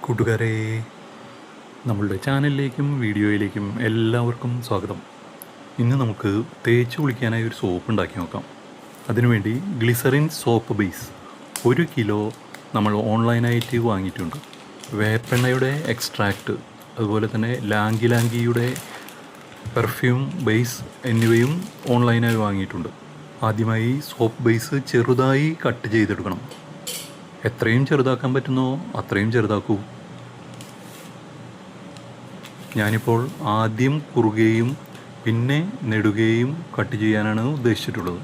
കൂട്ടുകാരെ, നമ്മളുടെ ചാനലിലേക്കും വീഡിയോയിലേക്കും എല്ലാവർക്കും സ്വാഗതം. ഇന്ന് നമുക്ക് തേച്ച് കുളിക്കാനായി ഒരു സോപ്പ് ഉണ്ടാക്കി നോക്കാം. അതിനുവേണ്ടി ഗ്ലിസറിൻ സോപ്പ് ബേസ് 1 കിലോ നമ്മൾ ഓൺലൈനായിട്ട് വാങ്ങിയിട്ടുണ്ട്. വേപ്പെണ്ണയുടെ എക്സ്ട്രാക്റ്റ്, അതുപോലെ തന്നെ ലാങ്കിയുടെ പെർഫ്യൂം ബേസ് എന്നിവയും ഓൺലൈനായി വാങ്ങിയിട്ടുണ്ട്. ആദ്യമായി സോപ്പ് ബേസ് ചെറുതായി കട്ട് ചെയ്തെടുക്കണം. എത്രയും ചെറുതാക്കാൻ പറ്റുന്നോ അത്രയും ചെറുതാക്കൂ. ഞാനിപ്പോൾ ആദ്യം കുറുകയും പിന്നെ നെടുകയും കട്ട് ചെയ്യാനാണ് ഉദ്ദേശിച്ചിട്ടുള്ളത്.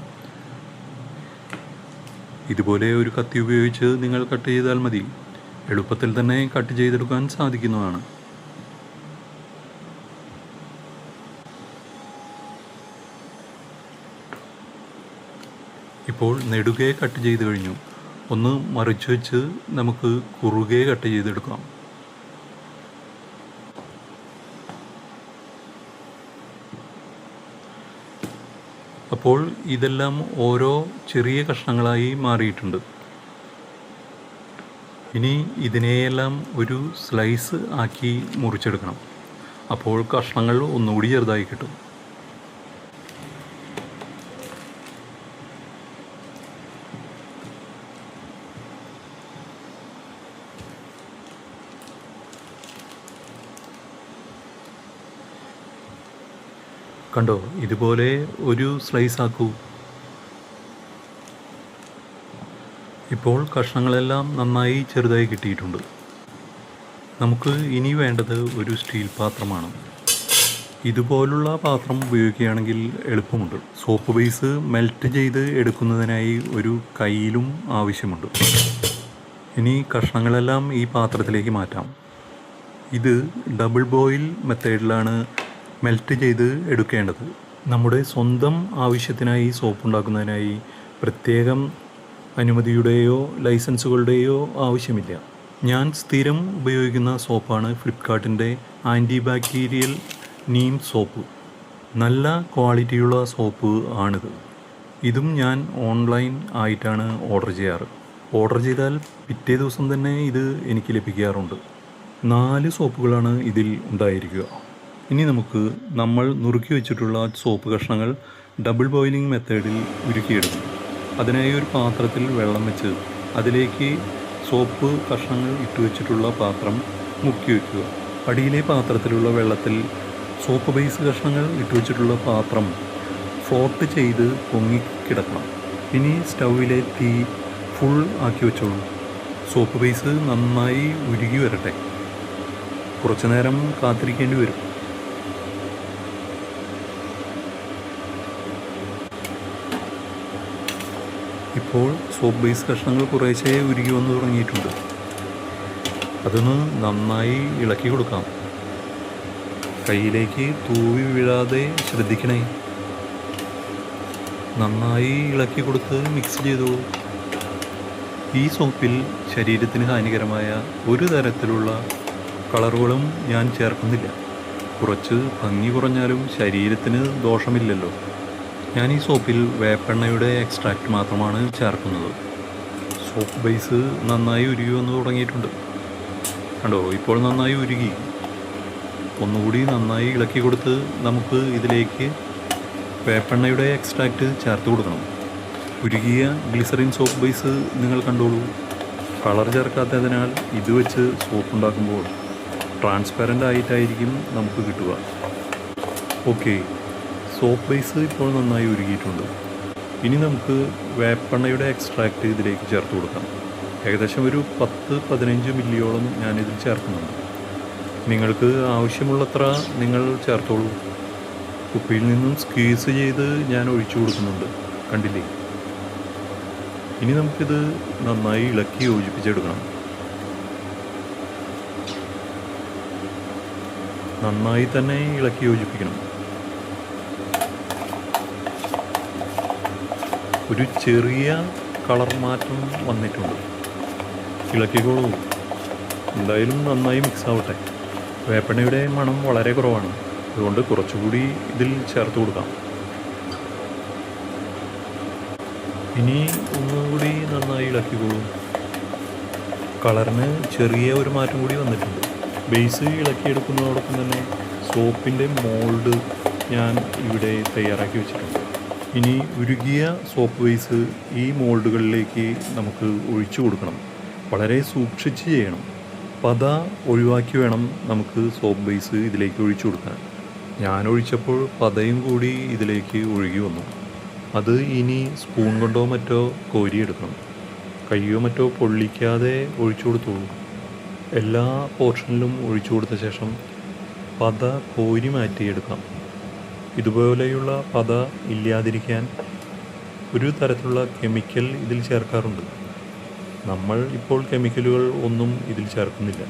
ഇതുപോലെ ഒരു കത്തി ഉപയോഗിച്ച് നിങ്ങൾ കട്ട് ചെയ്താൽ മതി. എളുപ്പത്തിൽ തന്നെ കട്ട് ചെയ്തെടുക്കാൻ സാധിക്കുന്നതാണ്. ഇപ്പോൾ നെടുകെ കട്ട് ചെയ്ത് കഴിഞ്ഞു. ഒന്ന് മറിച്ച് വെച്ച് നമുക്ക് കുറുകെ കട്ട് ചെയ്തെടുക്കാം. അപ്പോൾ ഇതെല്ലാം ഓരോ ചെറിയ കഷ്ണങ്ങളായി മാറിയിട്ടുണ്ട്. ഇനി ഇതിനെയെല്ലാം ഒരു സ്ലൈസ് ആക്കി മുറിച്ചെടുക്കണം. അപ്പോൾ കഷ്ണങ്ങൾ ഒന്നുകൂടി ചെറുതായി കിട്ടും. കണ്ടോ, ഇതുപോലെ ഒരു സ്ലൈസ് ആക്കൂ. ഇപ്പോൾ കഷ്ണങ്ങളെല്ലാം നന്നായി ചെറുതായി കിട്ടിയിട്ടുണ്ട്. നമുക്ക് ഇനി വേണ്ടത് ഒരു സ്റ്റീൽ പാത്രമാണ്. ഇതുപോലുള്ള പാത്രം ഉപയോഗിക്കുകയാണെങ്കിൽ എളുപ്പമുണ്ട്. സോപ്പ് ബേസ് മെൽറ്റ് ചെയ്ത് എടുക്കുന്നതിനായി ഒരു കയ്യിലും ആവശ്യമുണ്ട്. ഇനി കഷ്ണങ്ങളെല്ലാം ഈ പാത്രത്തിലേക്ക് മാറ്റാം. ഇത് ഡബിൾ ബോയിൽ മെത്തേഡിലാണ് മെൽറ്റ് ചെയ്ത് എടുക്കേണ്ടത്. നമ്മുടെ സ്വന്തം ആവശ്യത്തിനായി സോപ്പ് ഉണ്ടാക്കുന്നതിനായി പ്രത്യേകം അനുമതിയുടെയോ ലൈസൻസുകളുടെയോ ആവശ്യമില്ല. ഞാൻ സ്ഥിരം ഉപയോഗിക്കുന്ന സോപ്പാണ് ഫ്ലിപ്കാർട്ടിൻ്റെ ആൻറ്റി ബാക്ടീരിയൽ നീം സോപ്പ്. നല്ല ക്വാളിറ്റിയുള്ള സോപ്പ് ആണിത്. ഇതും ഞാൻ ഓൺലൈൻ ആയിട്ടാണ് ഓർഡർ ചെയ്യാറ്. ഓർഡർ ചെയ്താൽ പിറ്റേ ദിവസം തന്നെ ഇത് എനിക്ക് ലഭിക്കാറുണ്ട്. 4 സോപ്പുകളാണ് ഇതിൽ ഉണ്ടായിരിക്കുക. ഇനി നമുക്ക് നമ്മൾ നുറുക്കി വെച്ചിട്ടുള്ള സോപ്പ് കഷ്ണങ്ങൾ ഡബിൾ ബോയിലിംഗ് മെത്തേഡിൽ ഉരുക്കിയെടുക്കും. അതിനായി ഒരു പാത്രത്തിൽ വെള്ളം വെച്ച് അതിലേക്ക് സോപ്പ് കഷ്ണങ്ങൾ ഇട്ട് വെച്ചിട്ടുള്ള പാത്രം മുക്കി വയ്ക്കുക. അടിയിലെ പാത്രത്തിലുള്ള വെള്ളത്തിൽ സോപ്പ് ബേസ് കഷ്ണങ്ങൾ ഇട്ട് വെച്ചിട്ടുള്ള പാത്രം ഫ്ലോട്ട് ചെയ്ത് പൊങ്ങിക്കിടക്കണം. ഇനി സ്റ്റൗവിലെ തീ ഫുൾ ആക്കി വെച്ചോളൂ. സോപ്പ് ബേസ് നന്നായി ഉരുകി വരട്ടെ. കുറച്ചു നേരം കാത്തിരിക്കേണ്ടി വരും. ഇപ്പോൾ സോപ്പ് ബേസ് കഷ്ണങ്ങൾ കുറേശ്ശെ ഉരുകി വന്ന് തുടങ്ങിയിട്ടുണ്ട്. അതൊന്ന് നന്നായി ഇളക്കി കൊടുക്കാം. കയ്യിലേക്ക് തൂവി വീഴാതെ ശ്രദ്ധിക്കണേ. നന്നായി ഇളക്കി കൊടുത്ത് മിക്സ് ചെയ്തു. ഈ സോപ്പിൽ ശരീരത്തിന് ഹാനികരമായ ഒരു തരത്തിലുള്ള കളറുകളും ഞാൻ ചേർക്കുന്നില്ല. കുറച്ച് ഭംഗി കുറഞ്ഞാലും ശരീരത്തിന് ദോഷമില്ലല്ലോ. ഞാൻ ഈ സോപ്പിൽ വേപ്പെണ്ണയുടെ എക്സ്ട്രാക്റ്റ് മാത്രമാണ് ചേർക്കുന്നത്. സോപ്പ് ബേസ് നന്നായി ഉരുകി വന്ന് തുടങ്ങിയിട്ടുണ്ട്. കണ്ടോ, ഇപ്പോൾ നന്നായി ഉരുകി. ഒന്നുകൂടി നന്നായി ഇളക്കി കൊടുത്ത് നമുക്ക് ഇതിലേക്ക് വേപ്പെണ്ണയുടെ എക്സ്ട്രാക്റ്റ് ചേർത്ത് കൊടുക്കണം. ഉരുകിയ ഗ്ലിസറിൻ സോപ്പ് ബേസ് നിങ്ങൾ കണ്ടോളൂ. കളർ ചേർക്കാത്തതിനാൽ ഇത് വെച്ച് സോപ്പ് ഉണ്ടാക്കുമ്പോൾ ട്രാൻസ്പെറൻ്റ് ആയിട്ടായിരിക്കും നമുക്ക് കിട്ടുക. ഓക്കെ, സോപ്പ് ബേസ് ഇപ്പോൾ നന്നായി ഉരുകിയിട്ടുണ്ട്. ഇനി നമുക്ക് വേപ്പെണ്ണയുടെ എക്സ്ട്രാക്റ്റ് ഇതിലേക്ക് ചേർത്ത് കൊടുക്കാം. ഏകദേശം ഒരു 10-15 മില്ലിയോളം ഞാനിതിൽ ചേർക്കുന്നുണ്ട്. നിങ്ങൾക്ക് ആവശ്യമുള്ളത്ര നിങ്ങൾ ചേർത്തോളൂ. കുപ്പിയിൽ നിന്നും സ്ക്വീസ് ചെയ്ത് ഞാൻ ഒഴിച്ചു കൊടുക്കുന്നുണ്ട്, കണ്ടില്ലേ? ഇനി നമുക്കിത് നന്നായി ഇളക്കി യോജിപ്പിച്ചെടുക്കണം. നന്നായി തന്നെ ഇളക്കി യോജിപ്പിക്കണം. ഒരു ചെറിയ കളർ മാറ്റം വന്നിട്ടുണ്ട്. ഇളക്കിക്കോളൂ. എന്തായാലും നന്നായി മിക്സ് ആവട്ടെ. വേപ്പെണ്ണയുടെ മണം വളരെ കുറവാണ്, അതുകൊണ്ട് കുറച്ചുകൂടി ഇതിൽ ചേർത്ത് കൊടുക്കാം. ഇനി ഒന്നുകൂടി നന്നായി ഇളക്കിക്കോളൂ. കളറിന് ചെറിയ ഒരു മാറ്റം കൂടി വന്നിട്ടുണ്ട്. ബേസ് ഇളക്കിയെടുക്കുന്നതോടൊപ്പം തന്നെ സോപ്പിൻ്റെ മോൾഡ് ഞാൻ ഇവിടെ തയ്യാറാക്കി വെച്ചിട്ടുണ്ട്. ഇനി ഉരുകിയ സോപ്പ് ബേസ് ഈ മോൾഡുകളിലേക്ക് നമുക്ക് ഒഴിച്ചു കൊടുക്കണം. വളരെ സൂക്ഷിച്ച് ചെയ്യണം. പത ഒഴിവാക്കി വേണം നമുക്ക് സോപ്പ് ബേസ് ഇതിലേക്ക് ഒഴിച്ചു കൊടുക്കാൻ. ഞാൻ ഒഴിച്ചപ്പോൾ പതയും കൂടി ഇതിലേക്ക് ഒഴുകി വന്നു. അത് ഇനി സ്പൂൺ കൊണ്ടോ മറ്റോ കോരിയെടുക്കണം. കയ്യോ മറ്റോ പൊള്ളിക്കാതെ ഒഴിച്ചു കൊടുത്തോളൂ. എല്ലാ പോർഷനിലും ഒഴിച്ചു കൊടുത്ത ശേഷം പത കോരി മാറ്റിയെടുക്കാം. ഇതുപോലെയുള്ള പത ഇല്ലാതിരിക്കാൻ ഒരു തരത്തിലുള്ള കെമിക്കൽ ഇതിൽ ചേർക്കാറുണ്ട്. നമ്മൾ ഇപ്പോൾ കെമിക്കലുകൾ ഒന്നും ഇതിൽ ചേർക്കുന്നില്ല.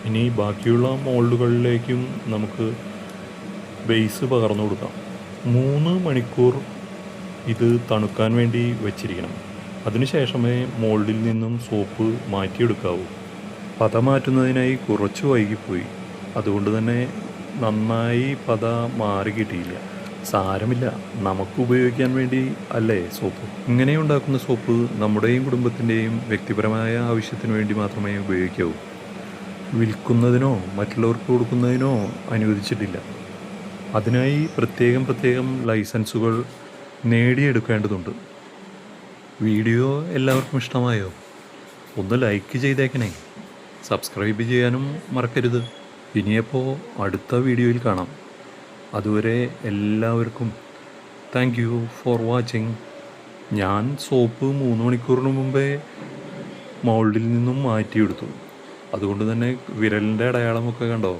ഇനി ബാക്കിയുള്ള മോൾഡുകളിലേക്കും നമുക്ക് ബേസ് പകർന്നു കൊടുക്കാം. 3 മണിക്കൂർ ഇത് തണുക്കാൻ വേണ്ടി വെച്ചിരിക്കണം. അതിനുശേഷമേ മോൾഡിൽ നിന്നും സോപ്പ് മാറ്റിയെടുക്കാവൂ. പത മാറ്റുന്നതിനായി കുറച്ച് വൈകിപ്പോയി. അതുകൊണ്ട് തന്നെ നന്നായി പത മാറി കിട്ടിയില്ല. സാരമില്ല, നമുക്ക് ഉപയോഗിക്കാൻ വേണ്ടി അല്ലേ സോപ്പ്. ഇങ്ങനെ ഉണ്ടാക്കുന്ന സോപ്പ് നമ്മുടെയും കുടുംബത്തിൻ്റെയും വ്യക്തിപരമായ ആവശ്യത്തിന് വേണ്ടി മാത്രമേ ഉപയോഗിക്കാവൂ. വിൽക്കുന്നതിനോ മറ്റുള്ളവർക്ക് കൊടുക്കുന്നതിനോ അനുവദിച്ചിട്ടില്ല. അതിനായി പ്രത്യേകം ലൈസൻസുകൾ നേടിയെടുക്കേണ്ടതുണ്ട്. വീഡിയോ എല്ലാവർക്കും ഇഷ്ടമായോ? ഒന്ന് ലൈക്ക് ചെയ്തേക്കണേ. സബ്സ്ക്രൈബ് ചെയ്യാനും മറക്കരുത്. ഇനിയപ്പോൾ അടുത്ത വീഡിയോയിൽ കാണാം. അതുവരെ എല്ലാവർക്കും താങ്ക് യു ഫോർ വാച്ചിങ്. ഞാൻ സോപ്പ് 3 മണിക്കൂറിന് മുമ്പേ മൗൾഡിൽ നിന്നും മാറ്റിയെടുത്തു. അതുകൊണ്ട് തന്നെ വിരലിൻ്റെ അടയാളമൊക്കെ കണ്ടോ?